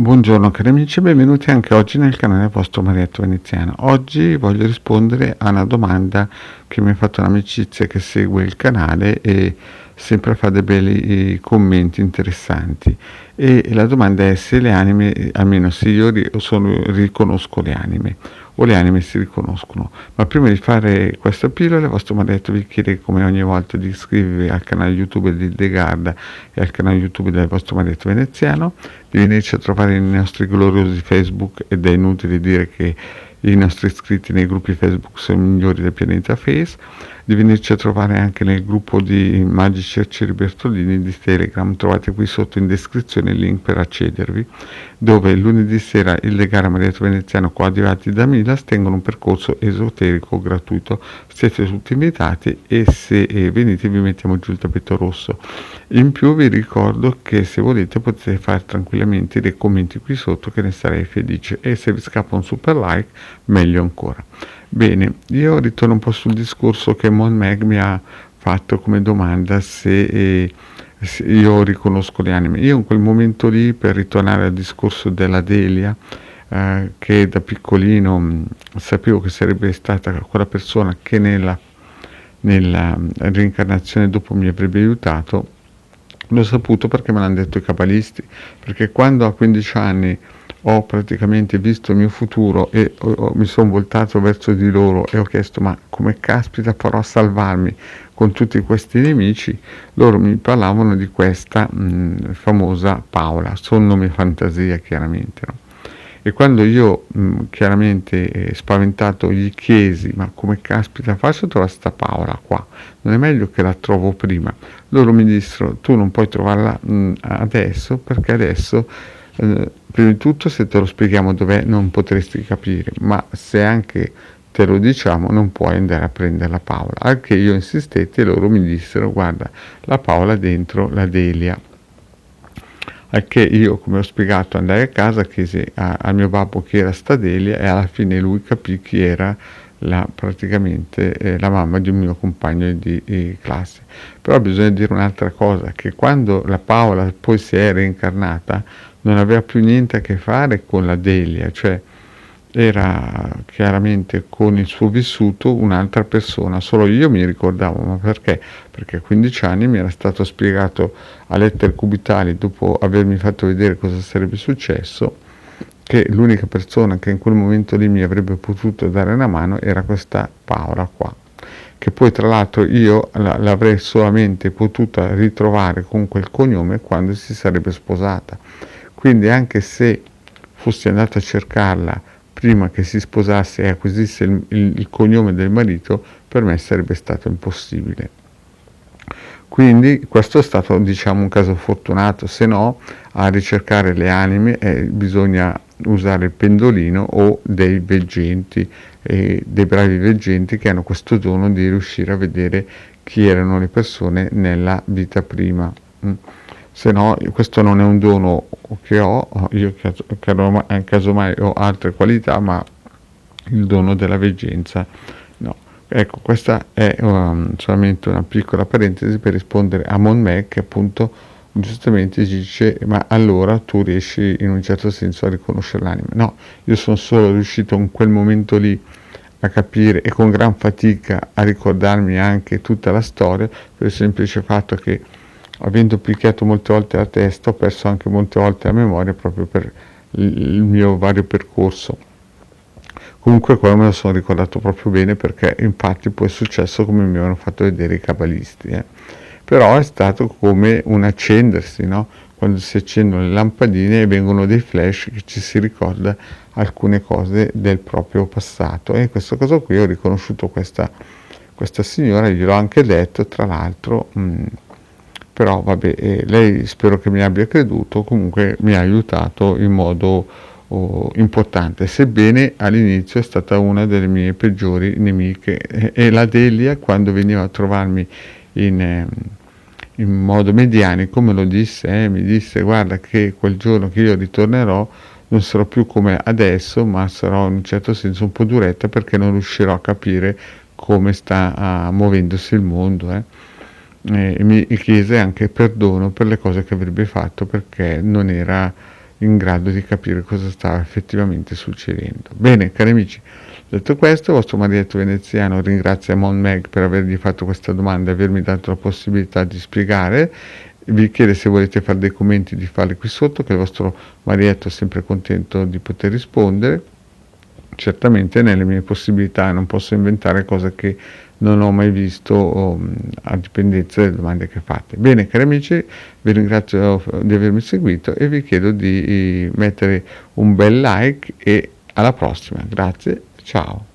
Buongiorno cari amici e benvenuti anche oggi nel canale vostro Marietto Veneziano. Oggi voglio rispondere a una domanda che mi ha fatto un'amicizia che segue il canale e sempre fa dei belli commenti interessanti. E la domanda è se le anime, almeno se io riconosco le anime o le anime si riconoscono. Ma prima di fare questa pillola, il vostro Marietto vi chiede come ogni volta di iscrivervi al canale YouTube di De Garda e al canale YouTube del vostro Marietto Veneziano, di venirci a trovare nei nostri gloriosi Facebook, ed è inutile dire che i nostri iscritti nei gruppi Facebook sono i migliori del pianeta Face, di venirci a trovare anche nel gruppo di Magici Arcieri Bertolini di Telegram. Trovate qui sotto in descrizione il link per accedervi, dove lunedì sera il De Gara Marietto Veneziano coadiuvati da Milas tengono un percorso esoterico gratuito. Siete tutti invitati e se venite vi mettiamo giù il tappeto rosso. In più vi ricordo che se volete potete fare tranquillamente dei commenti qui sotto, che ne sarei felice, e se vi scappa un super like meglio ancora. Bene, io ritorno un po' sul discorso che Mon Meg mi ha fatto come domanda, se io riconosco le anime. Io in quel momento lì, per ritornare al discorso della Delia, che da piccolino sapevo che sarebbe stata quella persona che nella reincarnazione dopo mi avrebbe aiutato, l'ho saputo perché me l'hanno detto i cabalisti, perché quando a 15 anni ho praticamente visto il mio futuro e mi sono voltato verso di loro e ho chiesto ma come caspita farò a salvarmi con tutti questi nemici, loro mi parlavano di questa famosa Paola, son nome fantasia chiaramente, no? E quando io chiaramente spaventato gli chiesi ma come caspita faccio a trovare sta Paola qua, non è meglio che la trovo prima? Loro mi dissero tu non puoi trovarla adesso, perché adesso prima di tutto se te lo spieghiamo dov'è non potresti capire, ma se anche te lo diciamo non puoi andare a prendere la Paola. Al che io insistetti e loro mi dissero guarda, la Paola dentro la Delia. Al che io, come ho spiegato, andai a casa, chiesi al mio babbo chi era sta Delia e alla fine lui capì chi era praticamente la mamma di un mio compagno di classe. Però bisogna dire un'altra cosa, che quando la Paola poi si è reincarnata non aveva più niente a che fare con la Delia, cioè era chiaramente con il suo vissuto un'altra persona, solo io mi ricordavo, ma perché? Perché a 15 anni mi era stato spiegato a lettere cubitali, dopo avermi fatto vedere cosa sarebbe successo, che l'unica persona che in quel momento lì mi avrebbe potuto dare una mano era questa Paola qua, che poi tra l'altro io l'avrei solamente potuta ritrovare con quel cognome quando si sarebbe sposata. Quindi anche se fossi andato a cercarla prima che si sposasse e acquisisse il cognome del marito, per me sarebbe stato impossibile. Quindi questo è stato, diciamo, un caso fortunato, se no a ricercare le anime bisogna usare il pendolino o dei veggenti, dei bravi veggenti che hanno questo dono di riuscire a vedere chi erano le persone nella vita prima. Se no questo non è un dono che ho, io casomai ho altre qualità, ma il dono della veggenza no. Ecco, questa è solamente una piccola parentesi per rispondere a Mon Meg, che appunto giustamente dice ma allora tu riesci in un certo senso a riconoscere l'anima. No, io sono solo riuscito in quel momento lì a capire e con gran fatica a ricordarmi anche tutta la storia, per il semplice fatto che avendo picchiato molte volte la testa ho perso anche molte volte la memoria proprio per il mio vario percorso. Comunque quello me lo sono ricordato proprio bene, perché infatti poi è successo come mi avevano fatto vedere i cabalisti, però è stato come un accendersi, no? Quando si accendono le lampadine e vengono dei flash che ci si ricorda alcune cose del proprio passato, e in questo caso qui ho riconosciuto questa signora, gliel'ho anche detto tra l'altro, però vabbè, lei spero che mi abbia creduto, comunque mi ha aiutato in modo importante, sebbene all'inizio è stata una delle mie peggiori nemiche, e la Delia quando veniva a trovarmi in modo medianico me lo disse, mi disse guarda che quel giorno che io ritornerò non sarò più come adesso, ma sarò in un certo senso un po' duretta, perché non riuscirò a capire come sta muovendosi il mondo, mi chiese anche perdono per le cose che avrebbe fatto, perché non era in grado di capire cosa stava effettivamente succedendo. Bene, cari amici, detto questo, il vostro Marietto Veneziano ringrazia Mon Meg per avergli fatto questa domanda e avermi dato la possibilità di spiegare. Vi chiede, se volete fare dei commenti, di farli qui sotto, che il vostro Marietto è sempre contento di poter rispondere. Certamente nelle mie possibilità, non posso inventare cose che non ho mai visto, a dipendenza delle domande che fate. Bene, cari amici, vi ringrazio di avermi seguito e vi chiedo di mettere un bel like, e alla prossima. Grazie, ciao.